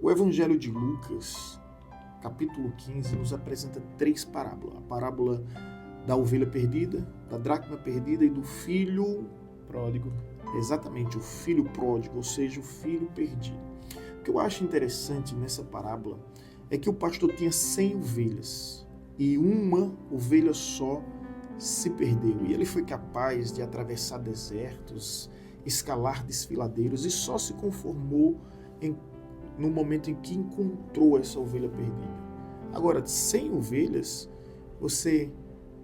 O Evangelho de Lucas, capítulo 15, nos apresenta 3 parábolas. A parábola da ovelha perdida, da dracma perdida e do filho Pródigo. Exatamente, o filho pródigo, ou seja, o filho perdido. O que eu acho interessante nessa parábola é que o pastor tinha 100 ovelhas e uma ovelha só se perdeu. E ele foi capaz de atravessar desertos, escalar desfiladeiros e só se conformou no momento em que encontrou essa ovelha perdida. Agora, de 100 ovelhas, você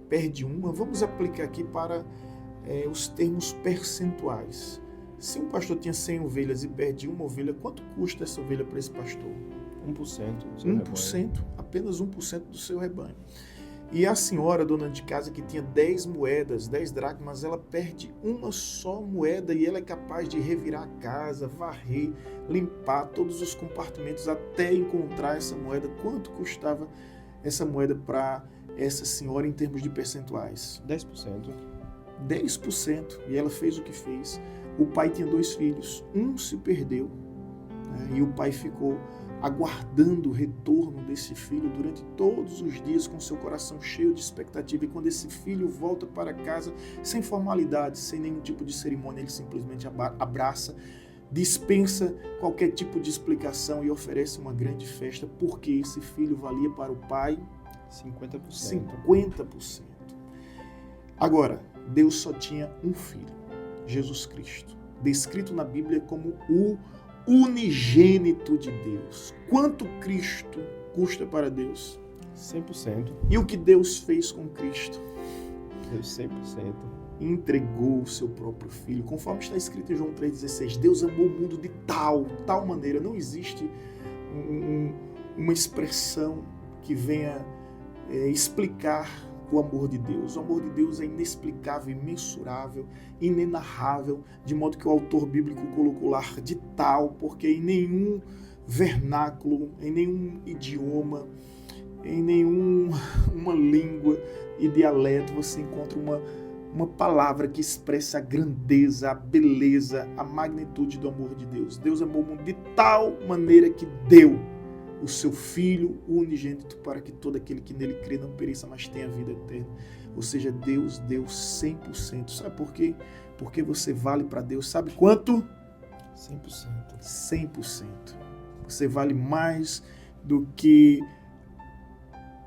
perde uma. Vamos aplicar aqui para os termos percentuais. Se um pastor tinha 100 ovelhas e perde uma ovelha, quanto custa essa ovelha para esse pastor? 1% do seu 1%, rebanho. apenas 1% do seu rebanho. E a senhora, dona de casa, que tinha 10 moedas, 10 dracmas, ela perde uma só moeda e ela é capaz de revirar a casa, varrer, limpar todos os compartimentos até encontrar essa moeda. Quanto custava essa moeda para essa senhora em termos de percentuais? 10%. 10%. E ela fez o que fez. O pai tinha 2 filhos, um se perdeu, né? E o pai ficou aguardando o retorno desse filho durante todos os dias com seu coração cheio de expectativa. E quando esse filho volta para casa, sem formalidade, sem nenhum tipo de cerimônia, ele simplesmente abraça, dispensa qualquer tipo de explicação e oferece uma grande festa, porque esse filho valia para o pai 50%. 50%. Agora, Deus só tinha um filho, Jesus Cristo, descrito na Bíblia como o unigênito de Deus. Quanto Cristo custa para Deus? 100%. E o que Deus fez com Cristo? Deus 100%. Entregou o seu próprio filho, conforme está escrito em João 3,16. Deus amou o mundo de tal maneira. Não existe uma expressão que venha explicar o amor de Deus. O amor de Deus é inexplicável, imensurável, inenarrável, de modo que o autor bíblico colocou lá de tal, porque em nenhum vernáculo, em nenhum idioma, em nenhuma língua e dialeto você encontra uma palavra que expressa a grandeza, a beleza, a magnitude do amor de Deus. Deus amou o mundo de tal maneira que deu o seu Filho unigênito para que todo aquele que nele crê não pereça, mas tenha vida eterna. Ou seja, Deus deu 100%. Sabe por quê? Porque você vale para Deus. Sabe quanto? 100%. 100%. Você vale mais do que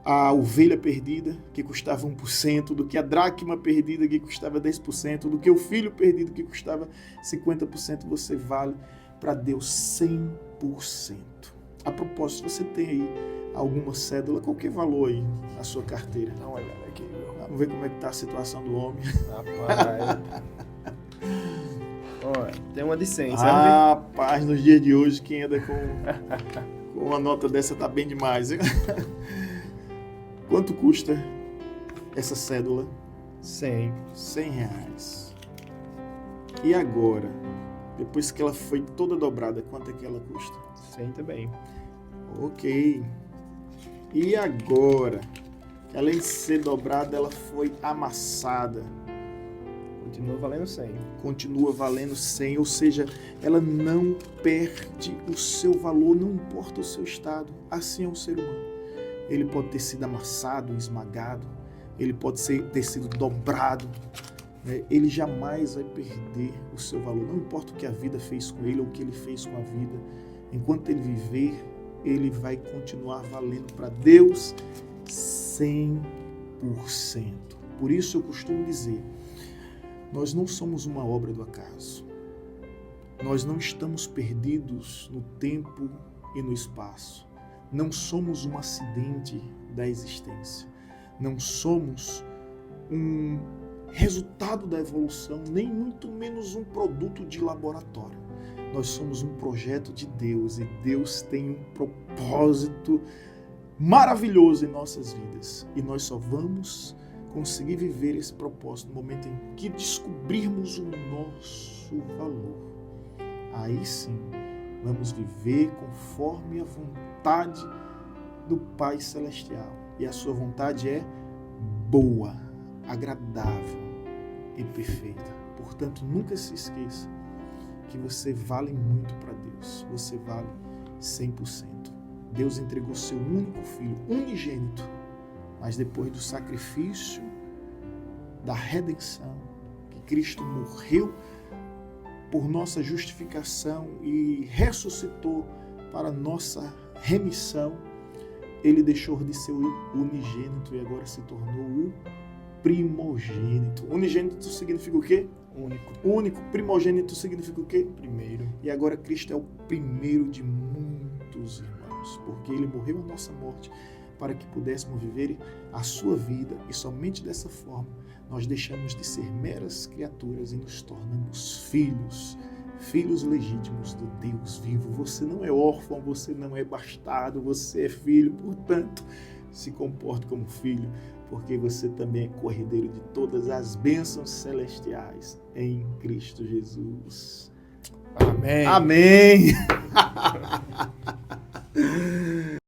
a ovelha perdida, que custava 1%, do que a dracma perdida, que custava 10%, do que o filho perdido, que custava 50%. Você vale para Deus 100%. A propósito, você tem aí alguma cédula, qualquer valor aí na sua carteira? Dá uma olhada aqui. Vamos ver como é que está a situação do homem. Rapaz. Olha, tem uma de 100, sabe? Rapaz, nos dias de hoje, quem anda com uma nota dessa tá bem demais, hein? Quanto custa essa cédula? 100. R$100. E agora, depois que ela foi toda dobrada, quanto é que ela custa? 100 também. Ok. E agora, que além de ser dobrada, ela foi amassada. Continua valendo 100. Continua valendo 100, ou seja, ela não perde o seu valor, não importa o seu estado. Assim é um ser humano. Ele pode ter sido amassado, esmagado, ele pode ter sido dobrado, né? Ele jamais vai perder o seu valor. Não importa o que a vida fez com ele ou o que ele fez com a vida. Enquanto ele viver, ele vai continuar valendo para Deus 100%. Por isso eu costumo dizer, nós não somos uma obra do acaso. Nós não estamos perdidos no tempo e no espaço. Não somos um acidente da existência. Não somos um resultado da evolução, nem muito menos um produto de laboratório. Nós somos um projeto de Deus e Deus tem um propósito maravilhoso em nossas vidas. E nós só vamos conseguir viver esse propósito no momento em que descobrirmos o nosso valor. Aí sim, vamos viver conforme a vontade do Pai Celestial. E a sua vontade é boa, agradável e perfeita. Portanto, nunca se esqueça que você vale muito para Deus. Você vale 100%. Deus entregou seu único filho, unigênito, mas depois do sacrifício da redenção, que Cristo morreu por nossa justificação e ressuscitou para nossa remissão, ele deixou de ser o unigênito e agora se tornou o primogênito. Unigênito significa o quê? Único. Único. Primogênito significa o quê? Primeiro. E agora Cristo é o primeiro de muitos irmãos, porque ele morreu a nossa morte para que pudéssemos viver a sua vida, e somente dessa forma nós deixamos de ser meras criaturas e nos tornamos filhos legítimos do Deus vivo. Você não é órfão, você não é bastardo, você é filho, portanto, se comporte como filho, porque você também é corredeiro de todas as bênçãos celestiais em Cristo Jesus. Amém. Amém.